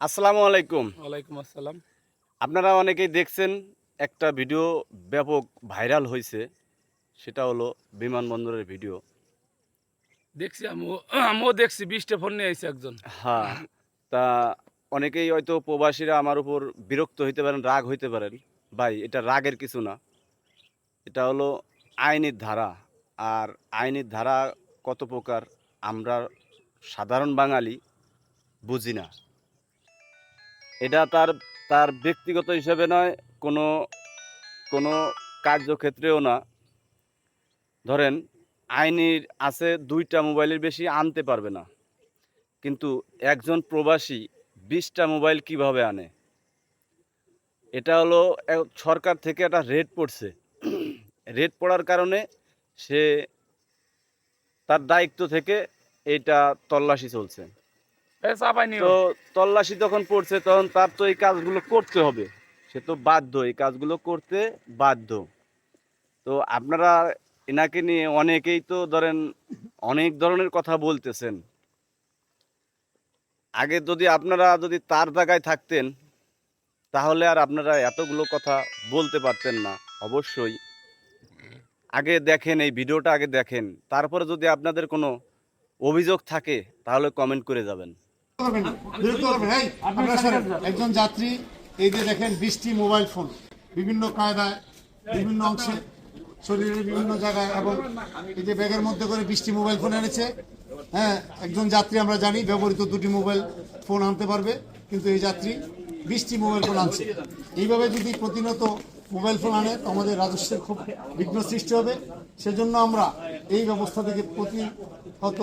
আসসালামু আলাইকুম। ওয়ালাইকুম আসসালাম। আপনারা অনেকেই দেখছেন একটা ভিডিও ব্যাপক ভাইরাল হইছে। সেটা হলো বিমানবন্দরের ভিডিও। দেখছি আমিও দেখছি ২০ টা ফোন নিয়ে আইছে একজন। হ্যাঁ, তা অনেকেই হয়তো প্রবাসীরা আমার উপর বিরক্ত হইতে পারেন, রাগ হইতে পারেন। ভাই এটা রাগের কিছু না। এটা হলো আইনের ধারা। আর আইনের ধারা কত প্রকার আমরা সাধারণ বাঙালি বুঝি না। এটা তার তার ব্যক্তিগত হিসেবে নয়, কোনো কোনো কার্যক্ষেত্রেও না। ধরেন আইনের আছে ২ টা মোবাইলের বেশি আনতে পারবে না। কিন্তু একজন প্রবাসী ২০ টা মোবাইল কিভাবে আনে? এটা হলো সরকার থেকে একটা রেট পড়ছে। রেট পড়ার কারণে সে তার দায়িত্ব থেকে এইটা তল্লাশি চলছে। চাপাই নিও। তো তল্লাশি যখন পড়ছে তখন তার তো এই কাজগুলো করতে হবে। সে তো বাধ্য এই কাজগুলো করতে বাধ্য। তো আপনারা এনাকে নিয়ে অনেকেই তো ধরেন অনেক ধরনের কথা বলতেছেন। আগে যদি আপনারা যদি তার জায়গায় থাকতেন, তাহলে আর আপনারা এতগুলো কথা বলতে পারতেন না। অবশ্যই আগে দেখেন, এই ভিডিওটা আগে দেখেন। তারপরে যদি আপনাদের কোনো অভিযোগ থাকে তাহলে কমেন্ট করে যাবেন। করবেন না, বিরক্ত করবেন। এই আপনারা সরেন। একজন যাত্রী এই যে দেখেন 20টি মোবাইল ফোন বিভিন্ন কায়দায় বিভিন্ন অংশে শরীরের বিভিন্ন জায়গায় এবং এই যে ব্যাগের মধ্যে করে 20টি মোবাইল ফোন এনেছে। হ্যাঁ, একজন যাত্রী আমরা জানি ব্যবহৃত 2টি মোবাইল ফোন আনতে পারবে, কিন্তু এই যাত্রী 20টি মোবাইল ফোন আনছে। এইভাবে যদি প্রতিনিয়ত মোবাইল ফোন আনে তো আমাদের রাজস্বের খুব বিঘ্ন সৃষ্টি হবে। সেজন্য আমরা এই ব্যবস্থা থেকে প্রতিহত